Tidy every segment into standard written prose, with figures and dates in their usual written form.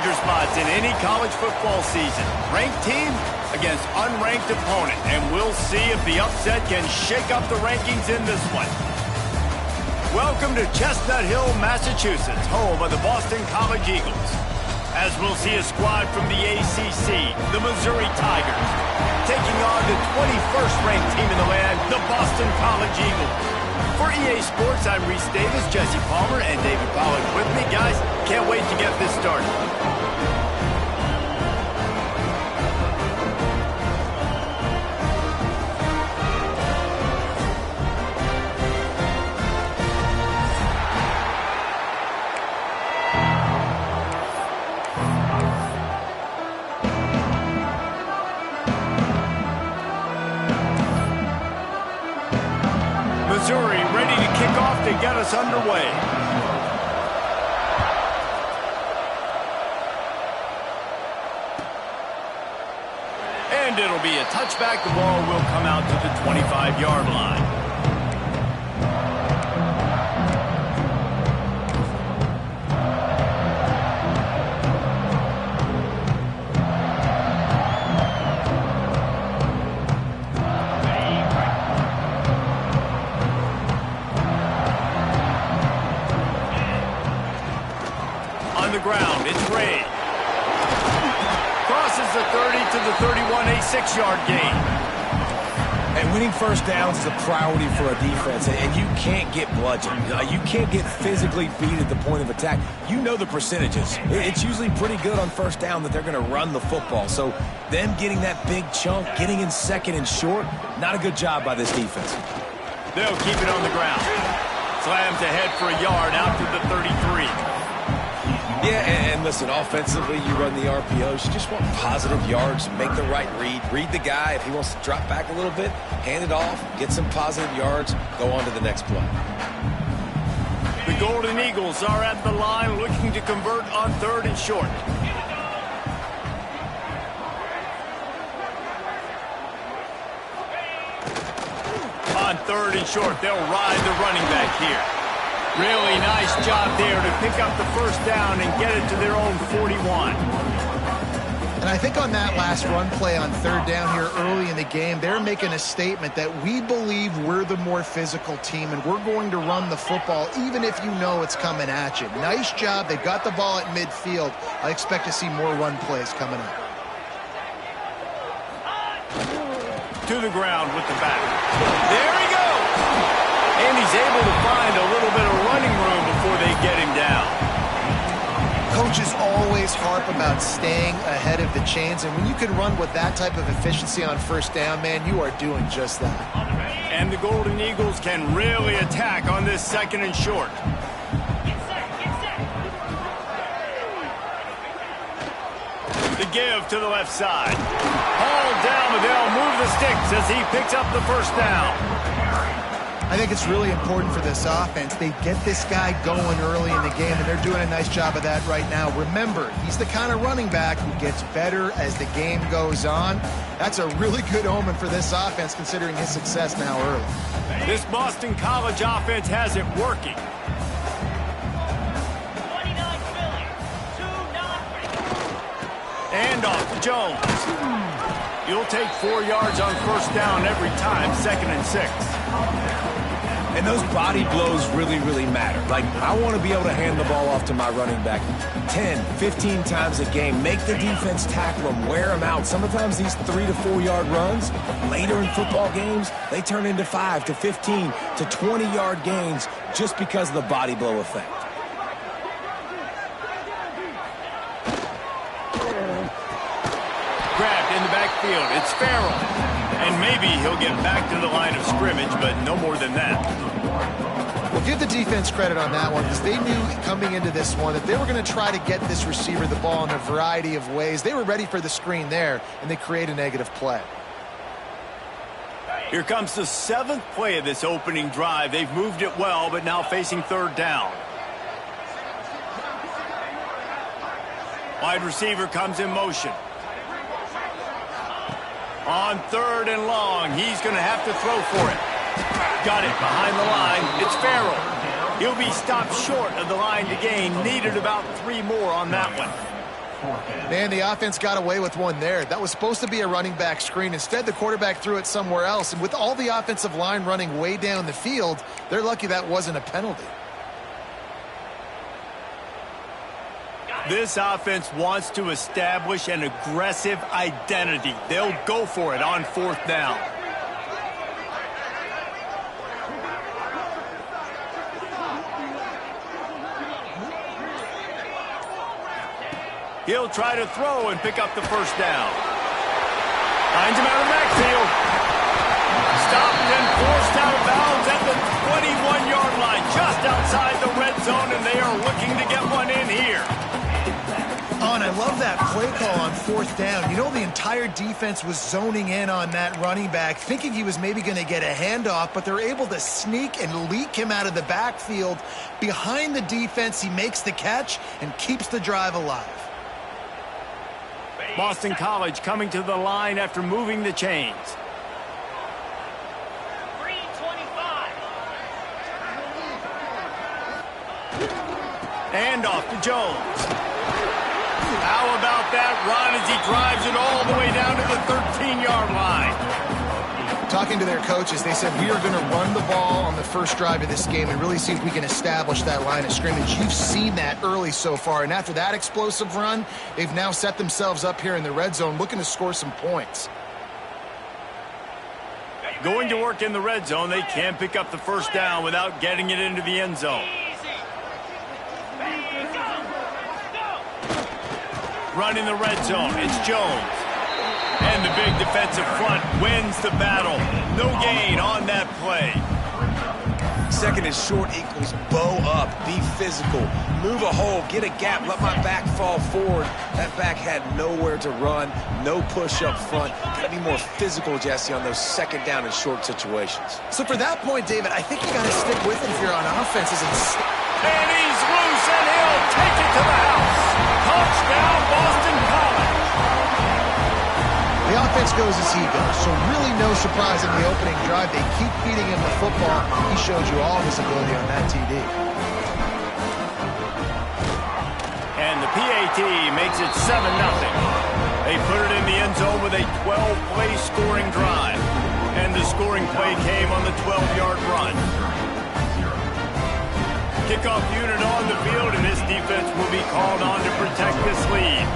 danger spots in any college football season. Ranked team against unranked opponent, and we'll see if the upset can shake up the rankings in this one. Welcome to Chestnut Hill, Massachusetts, home of the Boston College Eagles. As we'll see a squad from the ACC, the Missouri Tigers, taking on the 21st ranked team in the land, the Boston College Eagles. For EA Sports, I'm Reese Davis, Jesse Palmer, and David Pollack with me. Guys, can't wait to get this started. Missouri ready to kick off to get us underway. And it'll be a touchback. The ball will come out to the 25-yard line. Ground, it's Ray. Crosses the 30 to the 31, a 6-yard gain. And winning first downs is a priority for a defense, and you can't get bludgeoned. You can't get physically beat at the point of attack. You know the percentages. It's usually pretty good on first down that they're going to run the football. So them getting that big chunk, getting in second and short, not a good job by this defense. They'll keep it on the ground. Slams ahead for a yard out to the 33. Yeah, and listen, offensively, you run the RPOs. You just want positive yards, make the right read. Read the guy. If he wants to drop back a little bit, hand it off, get some positive yards, go on to the next play. The Golden Eagles are at the line looking to convert on 3rd and short. On 3rd and short, they'll ride the running back here. Really nice job there to pick up the first down and get it to their own 41. And I think on that last run play on 3rd down here early in the game, they're making a statement that we believe we're the more physical team and we're going to run the football even if you know it's coming at you. Nice job. They got the ball at midfield. I expect to see more run plays coming up. To the ground with the back. There he goes! And he's able to find a little bit of running room before they get him down. Coaches always harp about staying ahead of the chains, and when you can run with that type of efficiency on first down, man, you are doing just that. And the Golden Eagles can really attack on this 2nd and short. The give to the left side. Hauled down, but they'll move the sticks as he picks up the first down. I think it's really important for this offense. They get this guy going early in the game, and they're doing a nice job of that right now. Remember, he's the kind of running back who gets better as the game goes on. That's a really good omen for this offense, considering his success now early. This Boston College offense has it working. And off to Jones. You'll take 4 yards on first down every time, 2nd and 6. And those body blows really, really matter. Like, I want to be able to hand the ball off to my running back 10, 15 times a game. Make the defense tackle them, wear them out. Sometimes these 3 to 4 yard runs, later in football games, they turn into 5 to 15 to 20 yard gains just because of the body blow effect. Grabbed in the backfield. It's Farrell. And maybe he'll get back to the line of scrimmage, but no more than that. Well, give the defense credit on that one, because they knew coming into this one that they were going to try to get this receiver the ball in a variety of ways. They were ready for the screen there, and they create a negative play. Here comes the 7th play of this opening drive. They've moved it well, but now facing 3rd down. Wide receiver comes in motion. On 3rd and long, he's going to have to throw for it. Got it behind the line. It's Farrell. He'll be stopped short of the line to gain. Needed about 3 more on that one. Man, the offense got away with one there. That was supposed to be a running back screen. Instead, the quarterback threw it somewhere else. And with all the offensive line running way down the field, they're lucky that wasn't a penalty. This offense wants to establish an aggressive identity. They'll go for it on 4th down. He'll try to throw and pick up the 1st down. Finds him out of the backfield. Stopped and forced out of bounds at the 21-yard line, just outside the red zone, and they are looking to get one in here. Oh, and I love that play call on 4th down. You know, the entire defense was zoning in on that running back, thinking he was maybe going to get a handoff, but they're able to sneak and leak him out of the backfield. Behind the defense, he makes the catch and keeps the drive alive. Boston College coming to the line after moving the chains. 325. And off to Jones. How about that run as he drives it all the way down to the 13-yard line? Talking to their coaches, they said, we are going to run the ball on the first drive of this game and really see if we can establish that line of scrimmage. You've seen that early so far, and after that explosive run, they've now set themselves up here in the red zone looking to score some points. Going to work in the red zone, they can't pick up the 1st down without getting it into the end zone. Running the red zone, it's Jones. And the big defensive front wins the battle. No gain on that play. 2nd and short equals bow up, be physical, move a hole, get a gap, let my back fall forward. That back had nowhere to run, no push up front. Got to be more physical, Jesse, on those 2nd down and short situations. So for that point, David, I think you got to stick with him here on offense. And he's loose, and he'll take it to the house. Touchdown, Boston College. The offense goes as he goes, so really no surprise in the opening drive. They keep feeding him the football. He showed you all his ability on that TD. And the PAT makes it 7-0. They put it in the end zone with a 12-play scoring drive. And the scoring play came on the 12-yard run. Kickoff unit on the field, and this defense will be called on to protect this lead.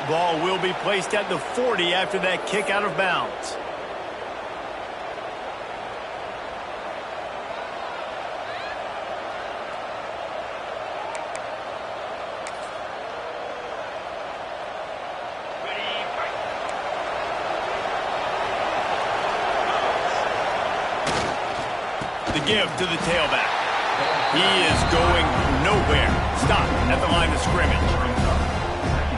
Ball will be placed at the 40 after that kick out of bounds. The give to the tailback. He is going nowhere. Stop at the line of scrimmage.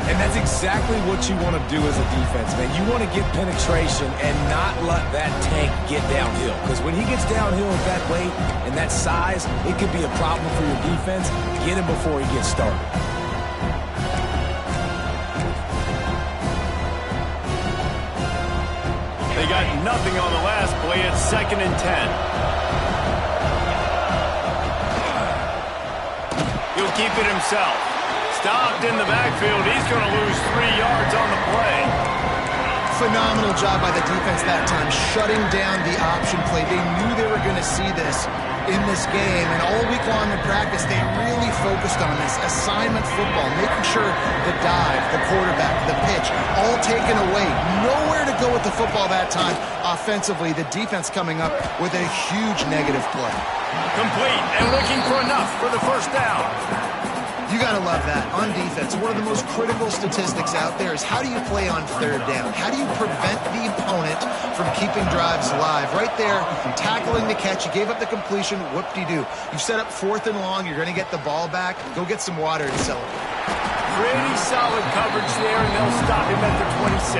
And that's exactly what you want to do as a defense, man. You want to get penetration and not let that tank get downhill. Because when he gets downhill at that weight and that size, it could be a problem for your defense. Get him before he gets started. They got nothing on the last play. It's 2nd and 10. He'll keep it himself. Stopped in the backfield. He's going to lose 3 yards on the play. Phenomenal job by the defense that time, shutting down the option play. They knew they were going to see this in this game, and all week long in practice, they really focused on this assignment football, making sure the dive, the quarterback, the pitch, all taken away. Nowhere to go with the football that time. Offensively, the defense coming up with a huge negative play. Complete and looking for enough for the 1st down. You got to love that. On defense, one of the most critical statistics out there is how do you play on 3rd down? How do you prevent the opponent from keeping drives alive? Right there, tackling the catch. You gave up the completion. Whoop-de-doo. You've set up 4th and long. You're going to get the ball back. Go get some water and celebrate. Pretty solid coverage there, and they'll stop him at the 26.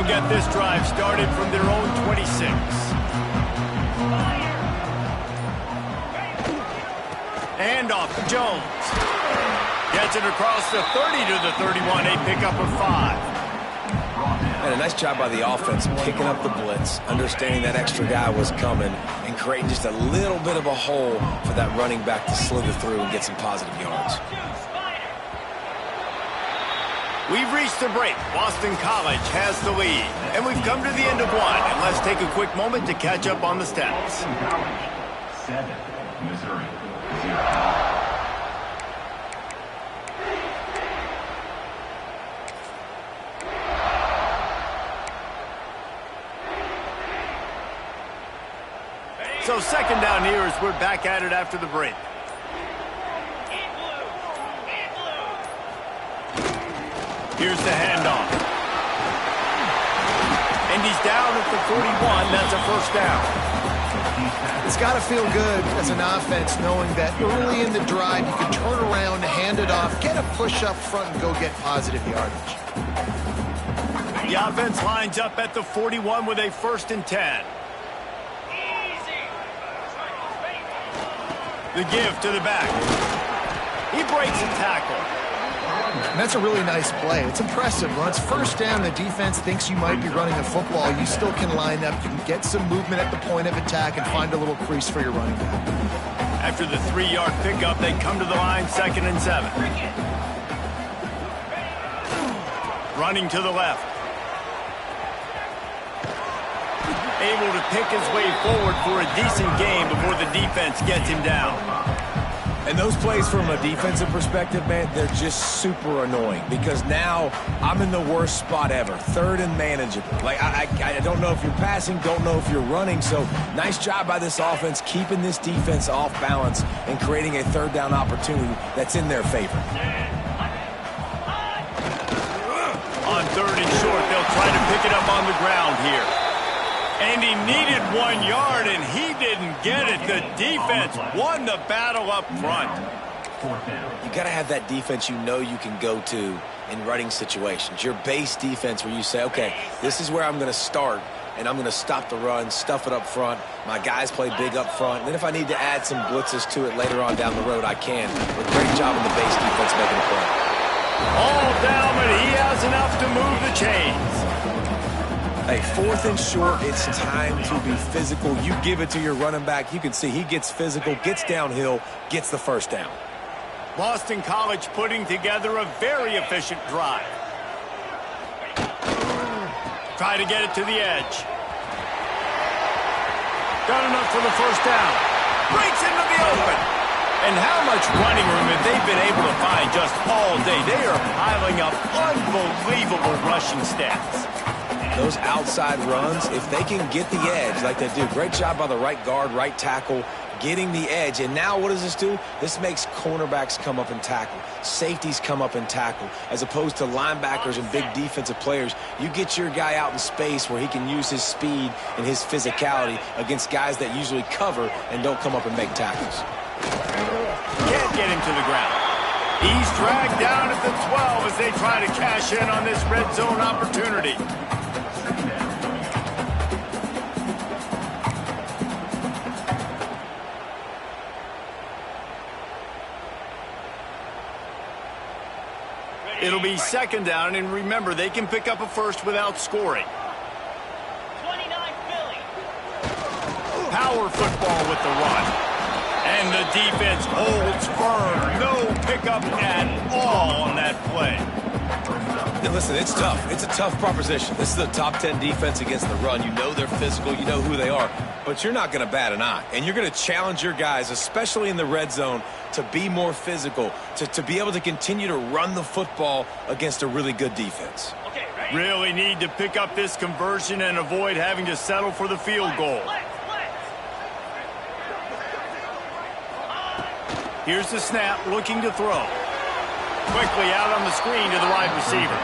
Get this drive started from their own 26. And off to Jones. Gets it across the 30 to the 31, a pickup of 5. And a nice job by the offense picking up the blitz, understanding that extra guy was coming, and creating just a little bit of a hole for that running back to slither through and get some positive yards. We've reached the break. Boston College has the lead. And we've come to the end of one. And let's take a quick moment to catch up on the stats. 7, Missouri 0. So second down here as we're back at it after the break. Here's the handoff. And he's down at the 41. That's a first down. It's got to feel good as an offense knowing that early in the drive you can turn around, hand it off, get a push up front, and go get positive yardage. The offense lines up at the 41 with a 1st and 10. The give to the back. He breaks a tackle. And that's a really nice play. It's impressive. When it's first down, the defense thinks you might be running a football. You still can line up. You can get some movement at the point of attack and find a little crease for your running back. After the 3-yard pickup, they come to the line 2nd and 7. Running to the left. Able to pick his way forward for a decent game before the defense gets him down. And those plays from a defensive perspective, man, they're just super annoying because now I'm in the worst spot ever. 3rd and manageable. Like, I don't know if you're passing, don't know if you're running. So nice job by this offense keeping this defense off balance and creating a 3rd down opportunity that's in their favor. On 3rd and short, they'll try to pick it up on the ground here. And he needed 1 yard, and he didn't get it. The defense won the battle up front. You got to have that defense you know you can go to in running situations. Your base defense where you say, okay, this is where I'm going to start, and I'm going to stop the run, stuff it up front. My guys play big up front. Then if I need to add some blitzes to it later on down the road, I can. But great job in the base defense making a play. All down, but he has enough to move the chains. Hey, 4th and short, it's time to be physical. You give it to your running back. You can see he gets physical, gets downhill, gets the 1st down. Boston College putting together a very efficient drive. Try to get it to the edge. Got enough for the 1st down. Breaks into the open. And how much running room have they been able to find just all day? They are piling up unbelievable rushing stats. Those outside runs, if they can get the edge like they do, great job by the right guard, right tackle, getting the edge. And now what does this do? This makes cornerbacks come up and tackle. Safeties come up and tackle. As opposed to linebackers and big defensive players, you get your guy out in space where he can use his speed and his physicality against guys that usually cover and don't come up and make tackles. Can't get him to the ground. He's dragged down at the 12 as they try to cash in on this red zone opportunity. It'll be 2nd down, and remember, they can pick up a 1st without scoring. 29 Philly. Power football with the run. And the defense holds firm. No pickup at all on that play. And listen, it's tough. It's a tough proposition. This is a top 10 defense against the run. You know they're physical. You know who they are. But you're not going to bat an eye. And you're going to challenge your guys, especially in the red zone, to be more physical, to be able to continue to run the football against a really good defense. Okay, ready? Really need to pick up this conversion and avoid having to settle for the field goal. Here's the snap, looking to throw. Quickly out on the screen to the wide receiver.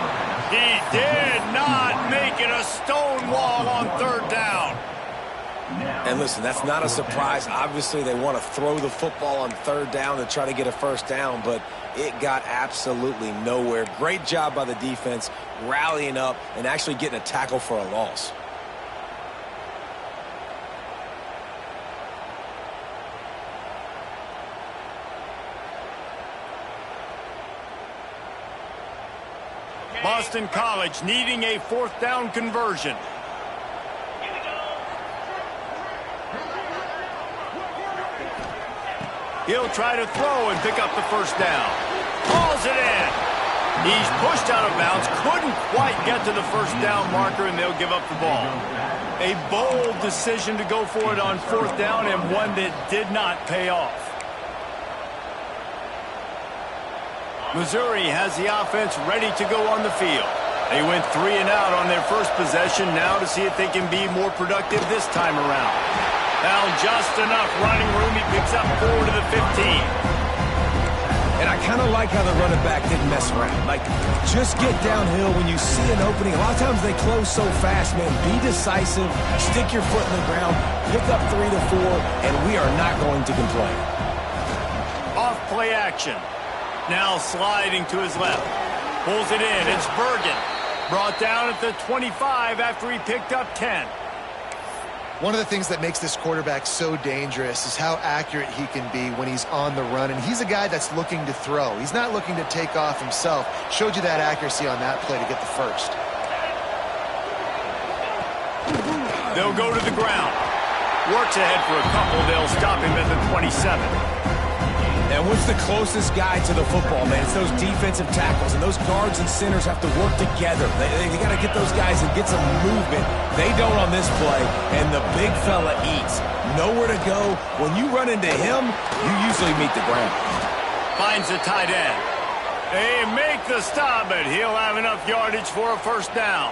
He did not make it a stone wall on 3rd down. And listen, that's not a surprise. Obviously, they want to throw the football on 3rd down to try to get a 1st down, but it got absolutely nowhere. Great job by the defense rallying up and actually getting a tackle for a loss. Boston College needing a fourth down conversion. He'll try to throw and pick up the first down. Hauls it in. He's pushed out of bounds, couldn't quite get to the first down marker, and they'll give up the ball. A bold decision to go for it on fourth down, and one that did not pay off. Missouri has the offense ready to go on the field. They went 3 and out on their first possession, now to see if they can be more productive this time around. Found just enough running room. He picks up 4 to the 15. And I kind of like how the running back didn't mess around. Like, just get downhill when you see an opening. A lot of times they close so fast, man. Be decisive, stick your foot in the ground, pick up 3 to 4, and we are not going to complain. Off play action. Now sliding to his left. Pulls it in. It's Bergen. Brought down at the 25 after he picked up 10. One of the things that makes this quarterback so dangerous is how accurate he can be when he's on the run. And he's a guy that's looking to throw. He's not looking to take off himself. Showed you that accuracy on that play to get the first. They'll go to the ground. Works ahead for a couple. They'll stop him at the 27. And what's the closest guy to the football, man? It's those defensive tackles, and those guards and centers have to work together. They got to get those guys and get some movement. They don't on this play, and the big fella eats. Nowhere to go. When you run into him, you usually meet the ground. Finds the tight end. They make the stop, but he'll have enough yardage for a first down.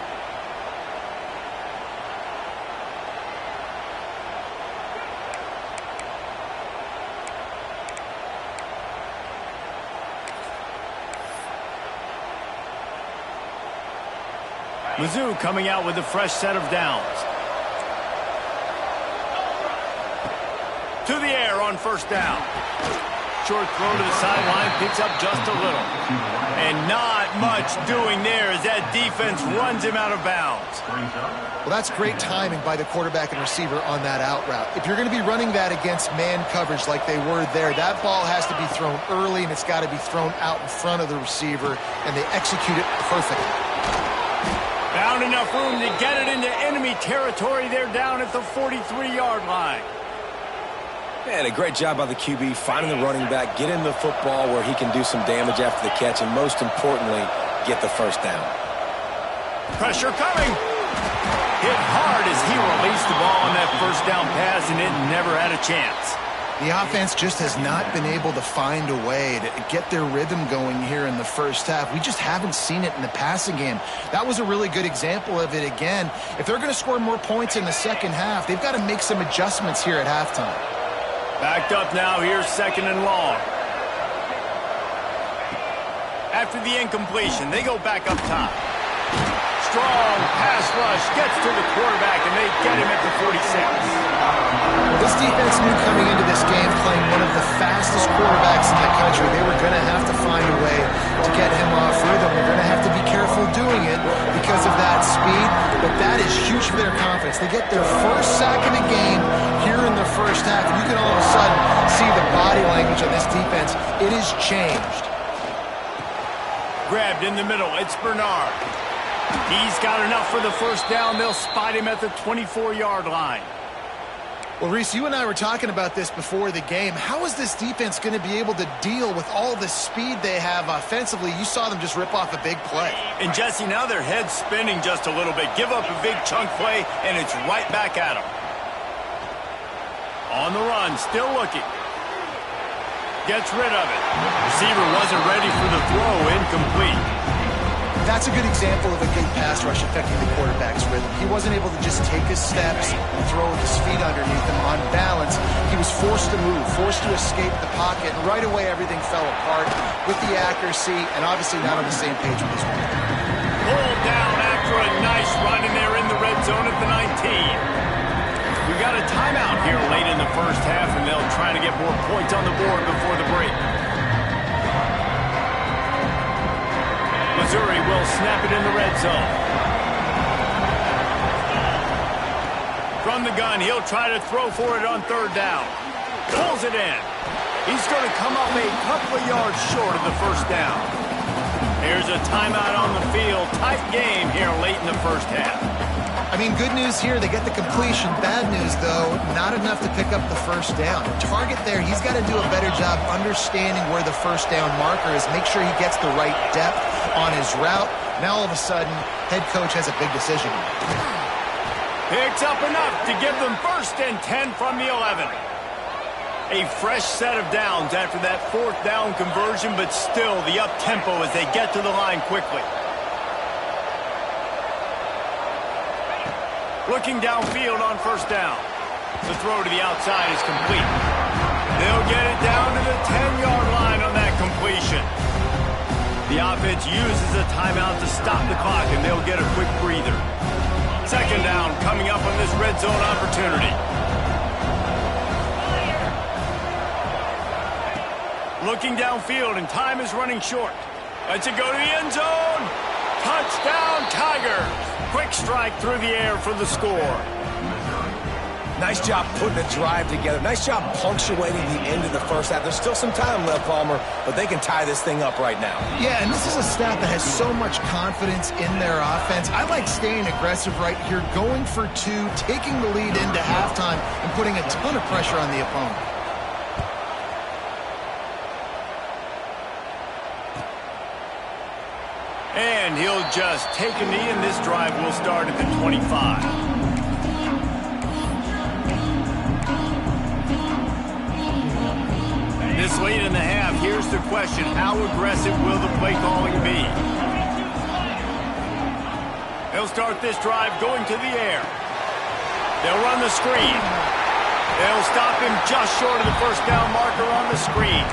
Mizzou coming out with a fresh set of downs. To the air on first down. Short throw to the sideline, picks up just a little. And not much doing there as that defense runs him out of bounds. Well, that's great timing by the quarterback and receiver on that out route. If you're going to be running that against man coverage like they were there, that ball has to be thrown early, and it's got to be thrown out in front of the receiver, and they execute it perfectly. Found enough room to get it into enemy territory. They're down at the 43-yard line. Man, a great job by the QB finding the running back, get him the football where he can do some damage after the catch, and most importantly, get the first down. Pressure coming. Hit hard as he released the ball on that first down pass, and it never had a chance. The offense just has not been able to find a way to get their rhythm going here in the first half. We just haven't seen it in the passing game. That was a really good example of it again. If they're going to score more points in the second half, they've got to make some adjustments here at halftime. Backed up now, here's second and long. After the incompletion, they go back up top. Strong pass rush, gets to the quarterback, and they get him at the 46. This defense knew coming into this game, playing one of the fastest quarterbacks in the country, they were going to have to find a way to get him off rhythm. They're going to have to be careful doing it because of that speed, but that is huge for their confidence. They get their first sack of the game here in the first half, and you can all of a sudden see the body language on this defense. It has changed. Grabbed in the middle, it's Bernard. He's got enough for the first down. They'll spot him at the 24-yard line. Well, Reese, you and I were talking about this before the game. How is this defense going to be able to deal with all the speed they have offensively? You saw them just rip off a big play. And, Jesse, now their head's spinning just a little bit. Give up a big chunk play, and it's right back at them. On the run, still looking. Gets rid of it. Receiver wasn't ready for the throw, incomplete. That's a good example of a good pass rush affecting the quarterback's rhythm. He wasn't able to just take his steps and throw with his feet underneath him on balance. He was forced to move, forced to escape the pocket, and right away everything fell apart with the accuracy and obviously not on the same page with his run. Pulled down after a nice run, and they're in the red zone at the 19. We got a timeout here late in the first half, and they'll try to get more points on the board before the break. Missouri will snap it in the red zone. From the gun, he'll try to throw for it on third down. Pulls it in. He's going to come up a couple of yards short of the first down. Here's a timeout on the field. Tight game here late in the first half. I mean, good news here, they get the completion. Bad news, though, not enough to pick up the first down. The target there, he's got to do a better job understanding where the first down marker is, make sure he gets the right depth on his route. Now, all of a sudden, head coach has a big decision. Picks up enough to give them 1st and 10 from the 11. A fresh set of downs after that 4th down conversion, but still the up-tempo as they get to the line quickly. Looking downfield on 1st down. The throw to the outside is complete. They'll get it down to the 10-yard line on that completion. The offense uses a timeout to stop the clock, and they'll get a quick breather. 2nd down coming up on this red zone opportunity. Looking downfield, and time is running short. Lets it go to the end zone. Touchdown, Tigers. Quick strike through the air for the score. Nice job putting the drive together. Nice job punctuating the end of the first half. There's still some time left, Palmer, but they can tie this thing up right now. Yeah, and this is a staff that has so much confidence in their offense. I like staying aggressive right here, going for 2, taking the lead into halftime, and putting a ton of pressure on the opponent. And he'll just take a knee, and this drive will start at the 25. This late in the half, here's the question. How aggressive will the play calling be? They'll start this drive going to the air. They'll run the screen. They'll stop him just short of the 1st down marker on the screen.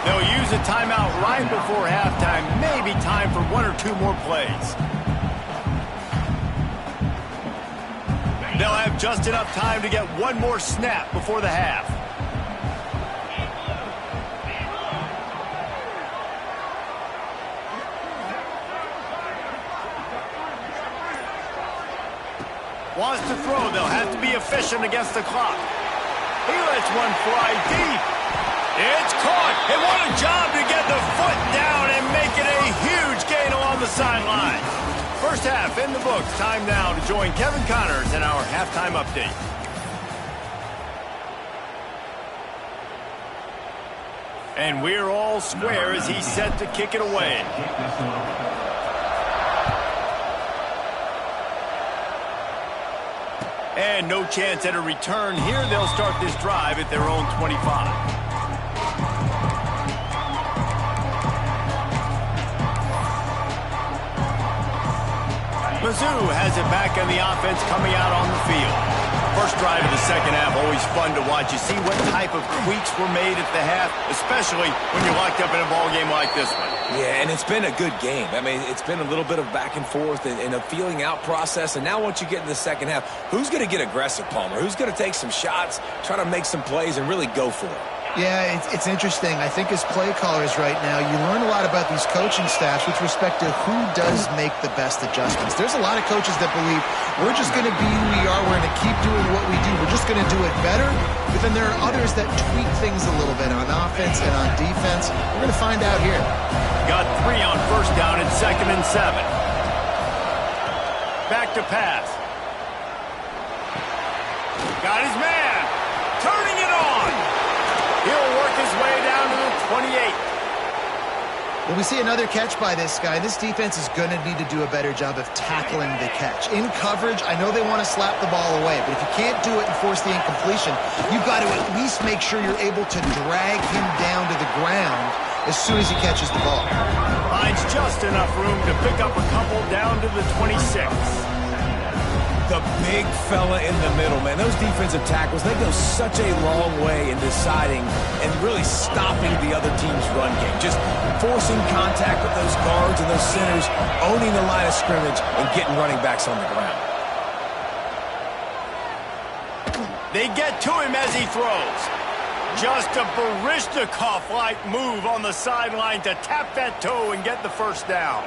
They'll use a timeout right before halftime. Maybe time for 1 or 2 more plays. They'll have just enough time to get 1 more snap before the half. Wants to throw. They'll have to be efficient against the clock. He lets one fly deep. It's caught, and what a job to get the foot down and make it a huge gain along the sideline. First half in the books. Time now to join Kevin Connors in our halftime update. And we're all square as he's set to kick it away. And no chance at a return here. They'll start this drive at their own 25. Mizzou has it back, and the offense coming out on the field. First drive of the second half, always fun to watch. You see what type of tweaks were made at the half, especially when you're locked up in a ball game like this one. Yeah, and it's been a good game. I mean, it's been a little bit of back and forth and a feeling out process. And now once you get in the second half, who's going to get aggressive, Palmer? Who's going to take some shots, try to make some plays, and really go for it? Yeah, it's interesting. I think as play callers right now, you learn a lot about these coaching staffs with respect to who does make the best adjustments. There's a lot of coaches that believe we're just going to be who we are. We're going to keep doing what we do. We're just going to do it better. But then there are others that tweak things a little bit on offense and on defense. We're going to find out here. Got 3 on 1st down and 2nd and 7. Back to pass. Got his man. Turning it on. He'll work his way down to the 28. Well, we see another catch by this guy. This defense is going to need to do a better job of tackling the catch. In coverage, I know they want to slap the ball away, but if you can't do it and force the incompletion, you've got to at least make sure you're able to drag him down to the ground as soon as he catches the ball. Finds just enough room to pick up a couple down to the 26. The big fella in the middle, man. Those defensive tackles, they go such a long way in deciding and really stopping the other team's run game. Just forcing contact with those guards and those centers, owning the line of scrimmage, and getting running backs on the ground. They get to him as he throws. Just a Baryshnikov-like move on the sideline to tap that toe and get the first down.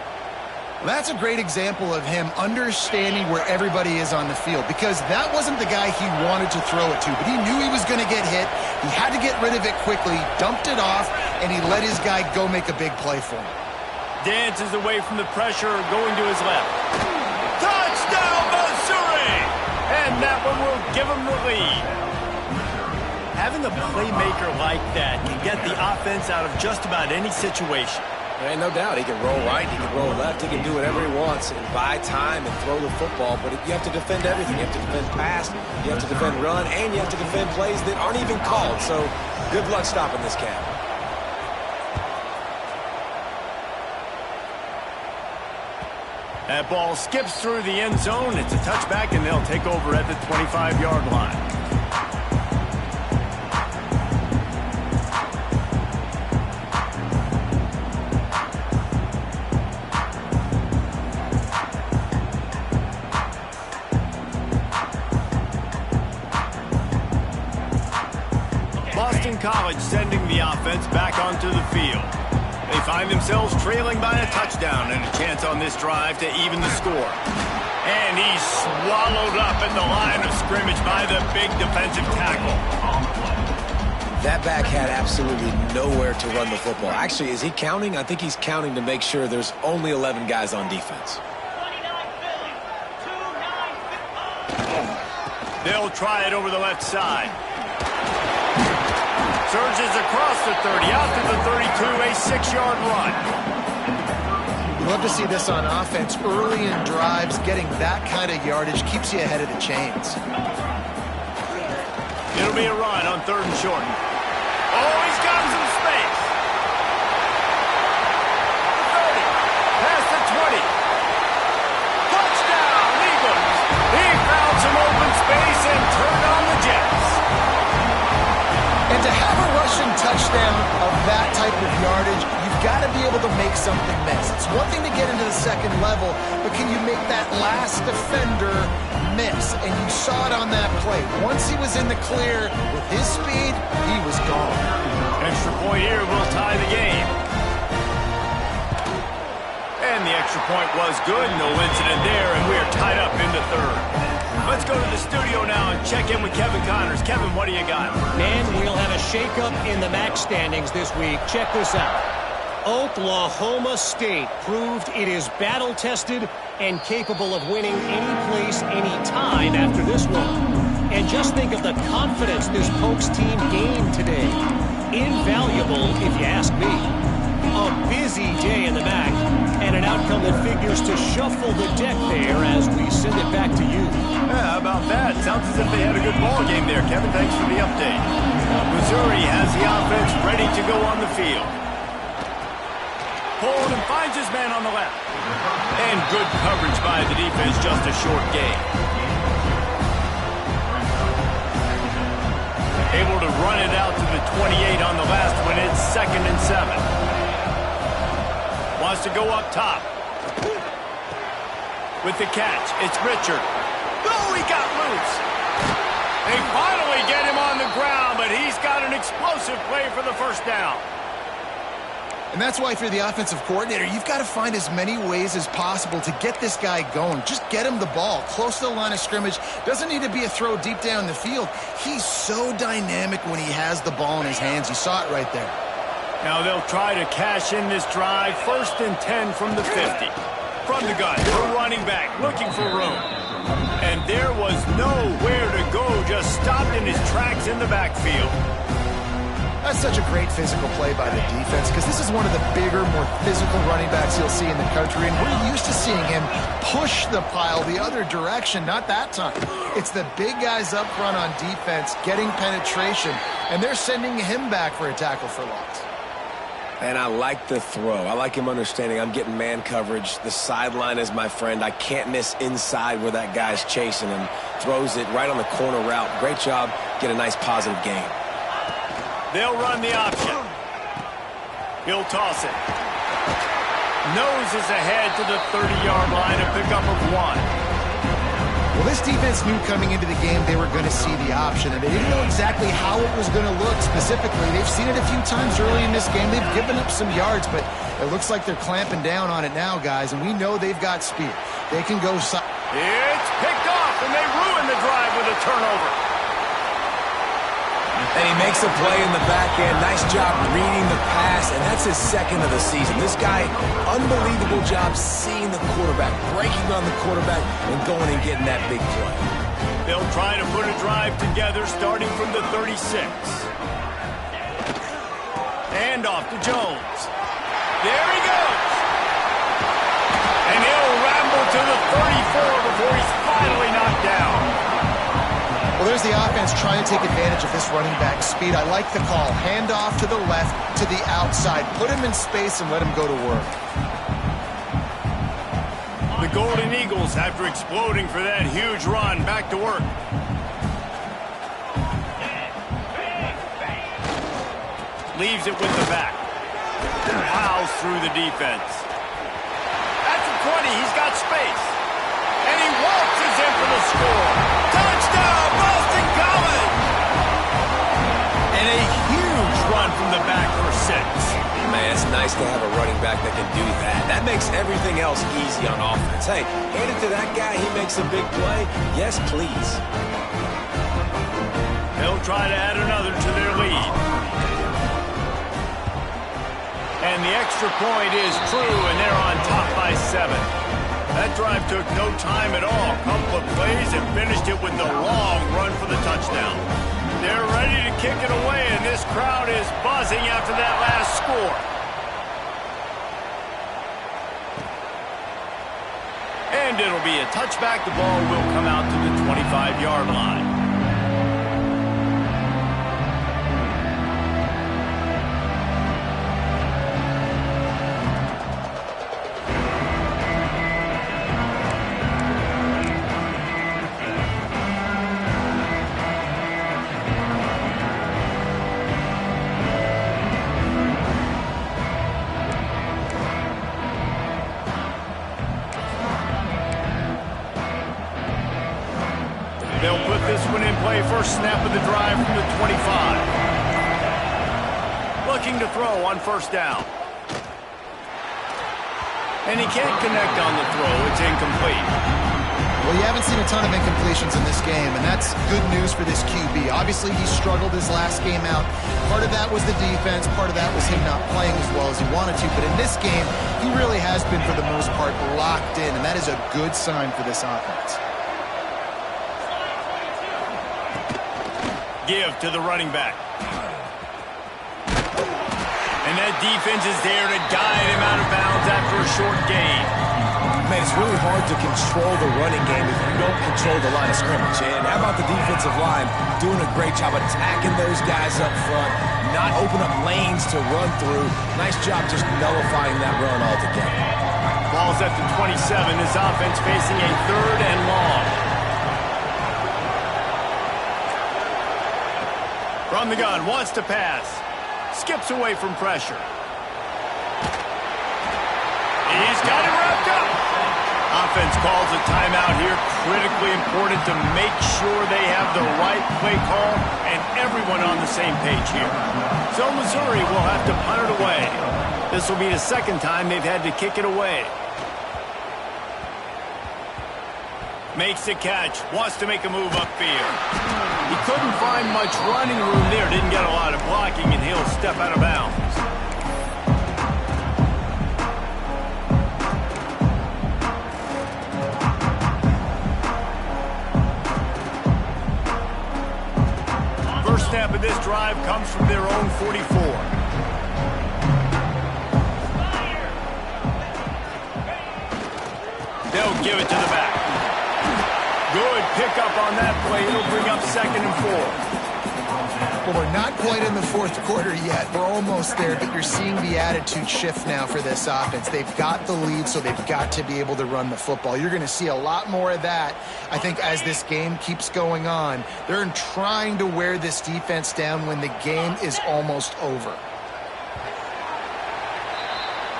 That's a great example of him understanding where everybody is on the field, because that wasn't the guy he wanted to throw it to, but he knew he was going to get hit. He had to get rid of it quickly, dumped it off, and he let his guy go make a big play for him. Dances away from the pressure, going to his left. Touchdown, Missouri! And that one will give him the lead. Having a playmaker like that can get the offense out of just about any situation. And no doubt, he can roll right, he can roll left, he can do whatever he wants and buy time and throw the football, but you have to defend everything. You have to defend pass, you have to defend run, and you have to defend plays that aren't even called. So good luck stopping this cat. That ball skips through the end zone. It's a touchback, and they'll take over at the 25-yard line. Boston College sending the offense back onto the field. They find themselves trailing by a touchdown and a chance on this drive to even the score. And he's swallowed up at the line of scrimmage by the big defensive tackle. That back had absolutely nowhere to run the football. Actually, is he counting? I think he's counting to make sure there's only 11 guys on defense. 29 Philly. 2-9. They'll try it over the left side. Surges across the 30, out to the 32, a 6-yard run. You love to see this on offense. Early in drives, getting that kind of yardage keeps you ahead of the chains. It'll be a run on 3rd and short. Oh, he's got some space. The 30, past the 20. Touchdown, Eagles. He found some open space and turned on the Jets. And to have a rushing touchdown of that type of yardage, you've got to be able to make something miss. It's one thing to get into the second level, but can you make that last defender miss? And you saw it on that play. Once he was in the clear with his speed, he was gone. Extra point here will tie the game. And the extra point was good. No incident there, and we are tied up in the 3rd. Let's go to the studio now and check in with Kevin Connors. Kevin, what do you got? And we'll have a shakeup in the MAC standings this week. Check this out. Oklahoma State proved it is battle-tested and capable of winning any place, any time after this one. And just think of the confidence this Pokes team gained today. Invaluable, if you ask me. A busy day in the MAC, and an outcome that figures to shuffle the deck there as we send it back to you. Yeah, how about that? Sounds as if they had a good ball game there. Kevin, thanks for the update. Missouri has the offense ready to go on the field. Pulled and finds his man on the left. And good coverage by the defense, just a short gain. Able to run it out to the 28 on the last one. It's 2nd and 7. Wants to go up top. With the catch, it's Richard. Oh, he got loose. They finally get him on the ground, but he's got an explosive play for the first down. And that's why if you're the offensive coordinator, you've got to find as many ways as possible to get this guy going. Just get him the ball close to the line of scrimmage. Doesn't need to be a throw deep down the field. He's so dynamic when he has the ball in his hands. You saw it right there. Now they'll try to cash in this drive. 1st and 10 from the 50. From the gun, the running back looking for room. And there was nowhere to go, just stopped in his tracks in the backfield. That's such a great physical play by the defense because this is one of the bigger, more physical running backs you'll see in the country, and we're used to seeing him push the pile the other direction. Not that time. It's the big guys up front on defense getting penetration, and they're sending him back for a tackle for loss. And I like the throw. I like him understanding I'm getting man coverage. The sideline is my friend. I can't miss inside where that guy's chasing him. Throws it right on the corner route. Great job. Get a nice positive gain. They'll run the option. He'll toss it. Noses ahead to the 30-yard line, a pickup of 1. Well, this defense knew coming into the game they were going to see the option, and they didn't know exactly how it was going to look specifically. They've seen it a few times early in this game. They've given up some yards, but it looks like they're clamping down on it now, guys, and we know they've got speed. They can go... It's picked off, and they ruin the drive with a turnover. And he makes a play in the back end. Nice job reading the pass, and that's his second of the season. This guy, unbelievable job seeing the quarterback, breaking on the quarterback, and going and getting that big play. They'll try to put a drive together starting from the 36. Hand off to Jones. There he goes. And he'll ramble to the 34 before he's finally knocked down. Well, there's the offense trying to take advantage of this running back speed. I like the call. Hand off to the left, to the outside. Put him in space and let him go to work. The Golden Eagles, after exploding for that huge run, back to work. Leaves it with the back. Plows through the defense. At the 20, he's got space. And he waltzes in for the score. Touchdown, Boston College! And a huge run from the back for 6. Man, it's nice to have a running back that can do that. That makes everything else easy on offense. Hey, hand it to that guy, he makes a big play. Yes, please. They'll try to add another to their lead. And the extra point is true, and they're on top by 7. That drive took no time at all. Couple of plays and finished it with a long run for the touchdown. They're ready to kick it away, and this crowd is buzzing after that last score. And it'll be a touchback. The ball will come out to the 25-yard line. They'll put this one in play. First snap of the drive from the 25. Looking to throw on first down. And he can't connect on the throw. It's incomplete. Well, you haven't seen a ton of incompletions in this game, and that's good news for this QB. Obviously, he struggled his last game out. Part of that was the defense. Part of that was him not playing as well as he wanted to. But in this game, he really has been, for the most part, locked in, and that is a good sign for this offense. Give to the running back. And that defense is there to guide him out of bounds after a short gain. Man, it's really hard to control the running game if you don't control the line of scrimmage. And how about the defensive line doing a great job attacking those guys up front, not open up lanes to run through. Nice job just nullifying that run altogether. Ball's at the 27. This offense facing a 3rd and long. From the gun, wants to pass. Skips away from pressure. He's got it wrapped up. Offense calls a timeout here. Critically important to make sure they have the right play call and everyone on the same page here. So Missouri will have to punt it away. This will be the second time they've had to kick it away. Makes the catch. Wants to make a move upfield. He couldn't find much running room there. Didn't get a lot of blocking, and he'll step out of bounds. First snap of this drive comes from their own 44. They'll give it to the back. Good pickup on that play. It'll bring up 2nd and 4. Well, we're not quite in the fourth quarter yet. We're almost there, but you're seeing the attitude shift now for this offense. They've got the lead, so they've got to be able to run the football. You're going to see a lot more of that, I think, as this game keeps going on. They're trying to wear this defense down when the game is almost over.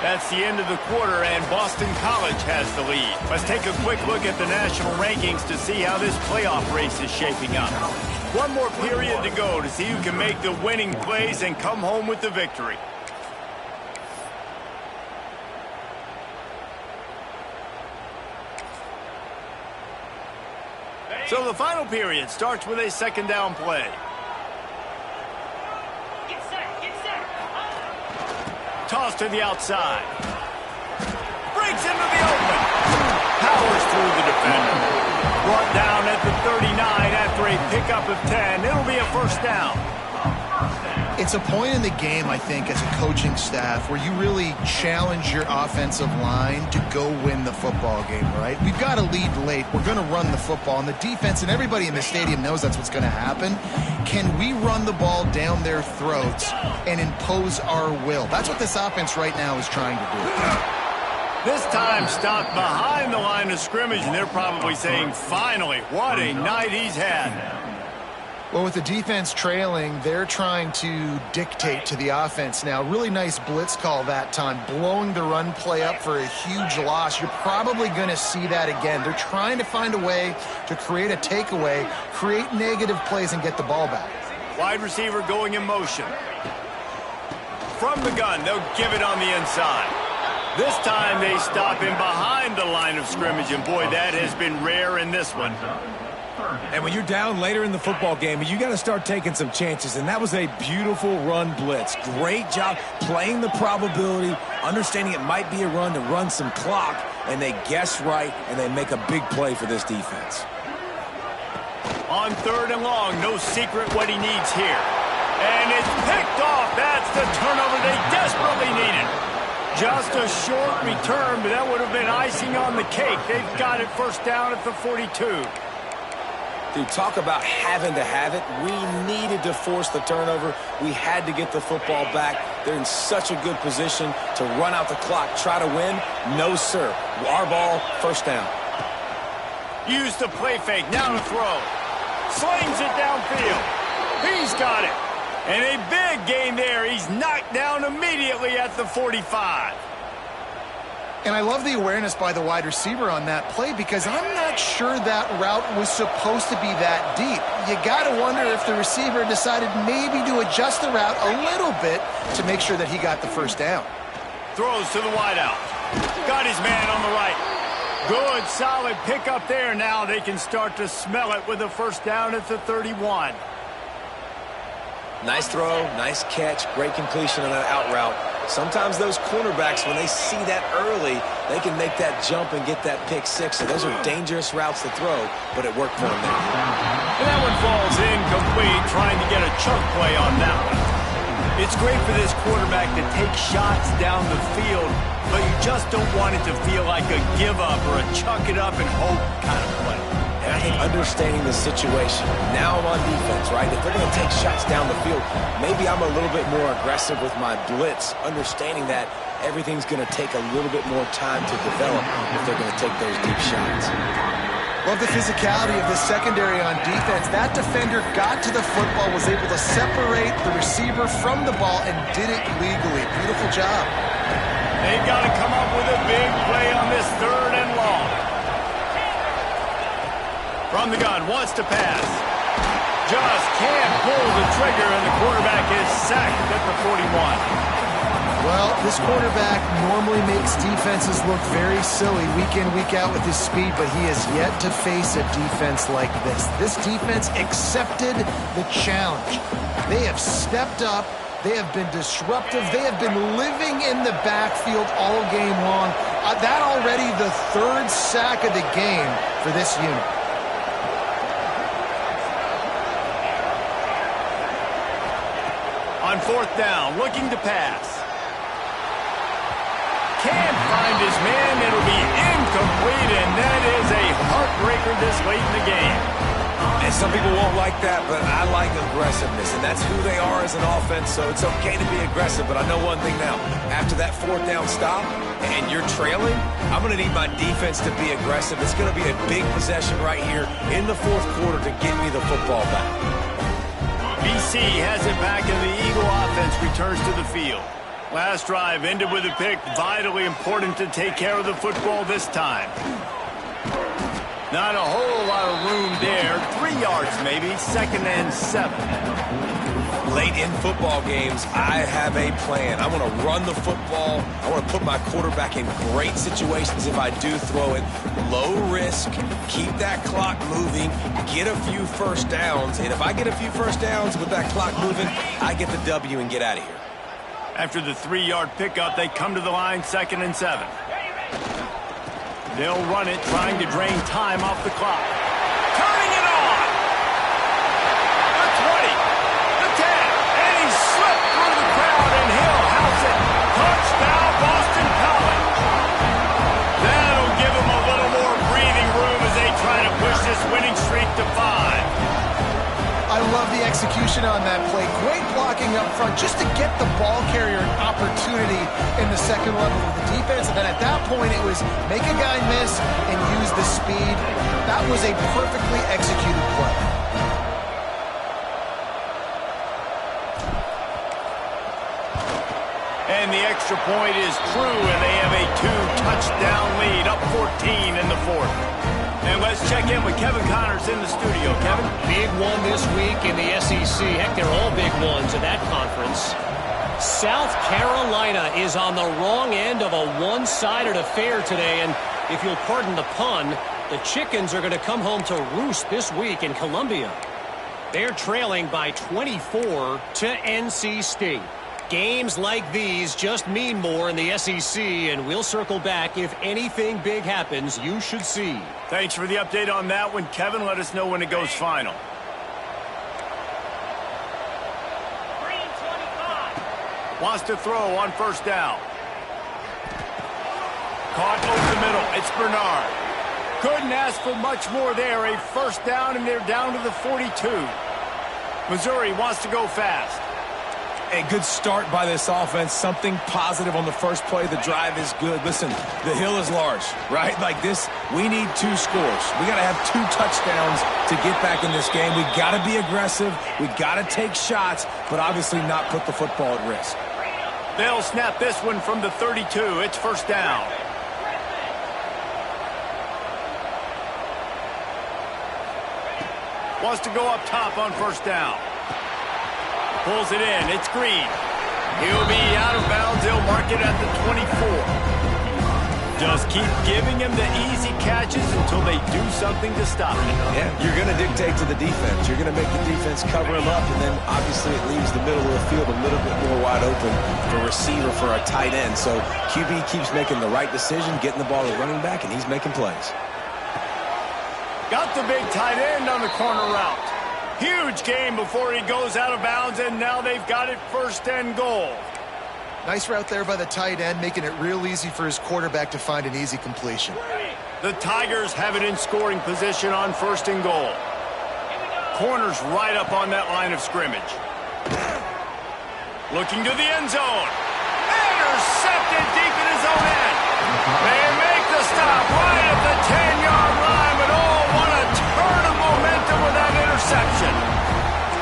That's the end of the quarter, and Boston College has the lead. Let's take a quick look at the national rankings to see how this playoff race is shaping up. One more period to go to see who can make the winning plays and come home with the victory. So the final period starts with a 2nd down play. toss to the outside. Breaks into the open. Powers through the defender. Brought down at the 39 after a pickup of 10. It'll be a first down. It's a point in the game, I think, as a coaching staff where you really challenge your offensive line to go win the football game, right? We've got to lead late. We're going to run the football. And the defense and everybody in the stadium knows that's what's going to happen. Can we run the ball down their throats and impose our will? That's what this offense right now is trying to do. This time stopped behind the line of scrimmage, and they're probably saying, finally, what a night he's had. Well, with the defense trailing, they're trying to dictate to the offense now. Really nice blitz call that time, blowing the run play up for a huge loss. You're probably going to see that again. They're trying to find a way to create a takeaway, create negative plays, and get the ball back. Wide receiver going in motion. From the gun, they'll give it on the inside. This time they stop him behind the line of scrimmage, and boy, that has been rare in this one. And when you're down later in the football game, you got to start taking some chances. And that was a beautiful run blitz. Great job playing the probability, understanding it might be a run to run some clock, and they guess right, and they make a big play for this defense. On 3rd and long, no secret what he needs here. And it's picked off. That's the turnover they desperately needed. Just a short return, but that would have been icing on the cake. They've got it first down at the 42. Dude, talk about having to have it. We needed to force the turnover. We had to get the football back. They're in such a good position to run out the clock, try to win. No, sir. Our ball, first down. Use the play fake, now to throw. Slings it downfield. He's got it. And a big gain there. He's knocked down immediately at the 45. And I love the awareness by the wide receiver on that play because I'm not sure that route was supposed to be that deep. You got to wonder if the receiver decided maybe to adjust the route a little bit to make sure that he got the first down. Throws to the wideout. Got his man on the right. Good, solid pickup there. Now they can start to smell it with a first down at the 31. Nice throw, nice catch, great completion on that out route. Sometimes those cornerbacks, when they see that early, they can make that jump and get that pick six. So those are dangerous routes to throw, but it worked for them there. And that one falls incomplete, trying to get a chunk play on that one. It's great for this quarterback to take shots down the field, but you just don't want it to feel like a give up or a chuck it up and hope kind of play. And I think understanding the situation, now I'm on defense, right? If they're going to take shots down the field, maybe I'm a little bit more aggressive with my blitz, understanding that everything's going to take a little bit more time to develop if they're going to take those deep shots. Love the physicality of the secondary on defense. That defender got to the football, was able to separate the receiver from the ball, and did it legally. Beautiful job. They've got to come up with a big play on this 3rd and long. From the gun, wants to pass. Just can't pull the trigger, and the quarterback is sacked at the 41. Well, this quarterback normally makes defenses look very silly week in, week out with his speed, but he has yet to face a defense like this. This defense accepted the challenge. They have stepped up. They have been disruptive. They have been living in the backfield all game long. That already the 3rd sack of the game for this unit. On 4th down, looking to pass. Can't find his man. It'll be incomplete, and that is a heartbreaker this late in the game. And some people won't like that, but I like aggressiveness, and that's who they are as an offense, so it's okay to be aggressive. But I know one thing now. After that 4th down stop and you're trailing, I'm going to need my defense to be aggressive. It's going to be a big possession right here in the 4th quarter to get me the football back. BC has it back, and the Eagle offense returns to the field. Last drive ended with a pick. Vitally important to take care of the football this time. Not a whole lot of room there. 3 yards maybe. 2nd and 7. Late in football games, I have a plan. I want to run the football. I want to put my quarterback in great situations if I do throw it. Low risk, keep that clock moving, get a few first downs. And if I get a few first downs with that clock moving, I get the W and get out of here. After the 3-yard pickup, they come to the line 2nd and 7. They'll run it, trying to drain time off the clock. Turning it on! The 20, the 10, and he slipped through the crowd, and he'll house it. Touchdown, Boston College. That'll give them a little more breathing room as they try to push this winning streak to 5. I love the execution on that play. Great blocking up front just to get the ball carrier an opportunity in the second level of the defense. And then at that point, it was make a guy miss and use the speed. That was a perfectly executed play. And the extra point is true, and they have a 2-touchdown lead, up 14 in the 4th. And let's check in with Kevin Connors in the studio. Kevin? Big one this week in the SEC. Heck, they're all big ones in that conference. South Carolina is on the wrong end of a one-sided affair today. And if you'll pardon the pun, the Chickens are going to come home to roost this week in Columbia. They're trailing by 24 to NC State. Games like these just mean more in the SEC, and we'll circle back if anything big happens you should see. Thanks for the update on that one, Kevin. Let us know when it goes final. Green 25. Wants to throw on 1st down. Caught over the middle. It's Bernard. Couldn't ask for much more there. A 1st down, and they're down to the 42. Missouri wants to go fast. A good start by this offense. Something positive on the first play. The drive is good. Listen, the hill is large, right? Like this, we need 2 scores. We got to have 2 touchdowns to get back in this game. We got to be aggressive. We got to take shots, but obviously not put the football at risk. They'll snap this one from the 32. It's 1st down. Wants to go up top on 1st down. Pulls it in. It's Green. He'll be out of bounds. He'll mark it at the 24. Just keep giving him the easy catches until they do something to stop it. Yeah, you're going to dictate to the defense. You're going to make the defense cover him up, and then obviously it leaves the middle of the field a little bit more wide open for receiver, for a tight end. So QB keeps making the right decision, getting the ball to running back, and he's making plays. Got the big tight end on the corner route. Huge game before he goes out of bounds, and now they've got it 1st and goal. Nice route there by the tight end, making it real easy for his quarterback to find an easy completion. The Tigers have it in scoring position on 1st and goal. Corner's right up on that line of scrimmage. Looking to the end zone. Intercepted deep in his own end. They make the stop right at the 10-yard line, but oh, what a turn of momentum with that interception.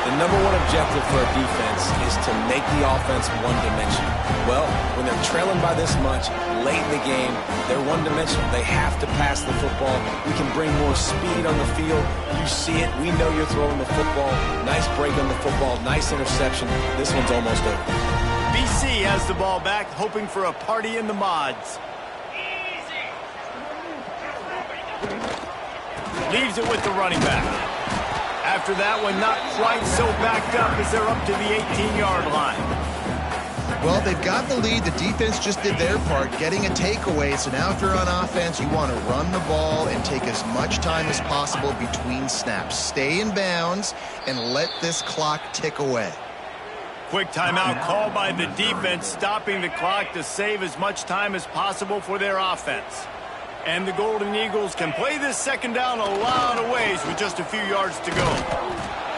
The number one objective for a defense is to make the offense one-dimensional. Well, when they're trailing by this much, late in the game, they're one-dimensional. They have to pass the football. We can bring more speed on the field. You see it. We know you're throwing the football. Nice break on the football. Nice interception. This one's almost over. BC has the ball back, hoping for a party in the mods. Leaves it with the running back. After that one, not quite so backed up as they're up to the 18-yard line. Well, they've got the lead. The defense just did their part, getting a takeaway. So now if you're on offense, you want to run the ball and take as much time as possible between snaps. Stay in bounds and let this clock tick away. Quick timeout called by the defense, stopping the clock to save as much time as possible for their offense. And the Golden Eagles can play this 2nd down a lot of ways with just a few yards to go.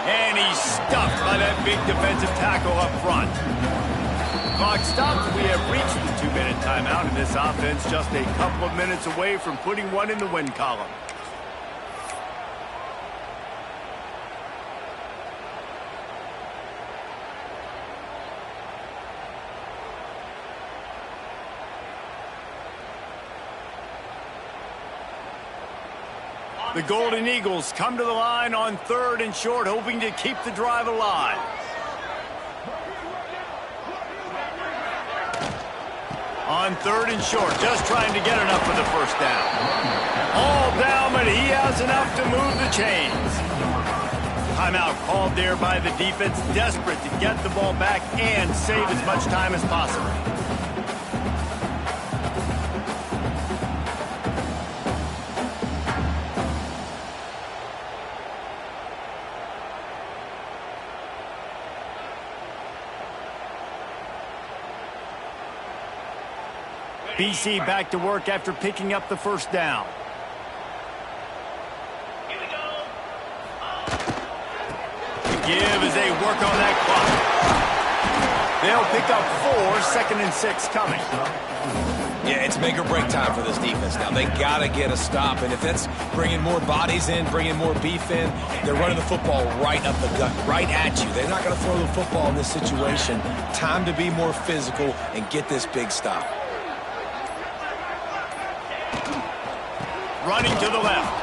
And he's stuffed by that big defensive tackle up front. Clock stops. We have reached the 2-minute timeout, and this offense just a couple of minutes away from putting one in the win column. The Golden Eagles come to the line on 3rd and short, hoping to keep the drive alive. On 3rd and short, just trying to get enough for the 1st down. All down, but he has enough to move the chains. Timeout called there by the defense, desperate to get the ball back and save as much time as possible. BC back to work after picking up the first down. Here we go. The give as they work on that clock. They'll pick up 4, 2nd and 6 coming. Yeah, it's make or break time for this defense now. They got to get a stop, and if that's bringing more bodies in, bringing more beef in, they're running the football right up the gut, right at you. They're not going to throw the football in this situation. Time to be more physical and get this big stop. Running to the left.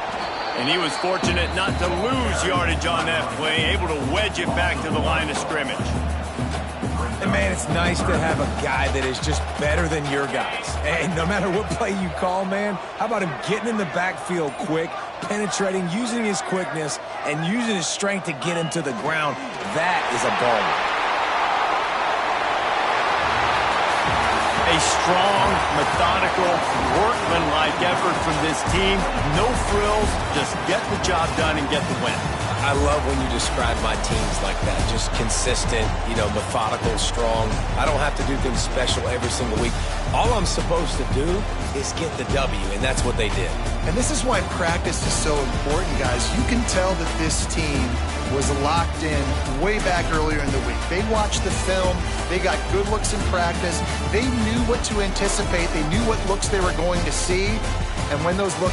And he was fortunate not to lose yardage on that play, able to wedge it back to the line of scrimmage. And, man, it's nice to have a guy that is just better than your guys. And no matter what play you call, man, how about him getting in the backfield quick, penetrating, using his quickness, and using his strength to get him to the ground. That is a baller. A strong, methodical, workmanlike effort from this team. No frills, just get the job done and get the win. I love when you describe my teams like that. Just consistent, methodical, strong. I don't have to do things special every single week. All I'm supposed to do is get the W, and that's what they did. And this is why practice is so important, guys. You can tell that this team was locked in way back earlier in the week. They watched the film. They got good looks in practice. They knew what to anticipate. They knew what looks they were going to see. And when those looks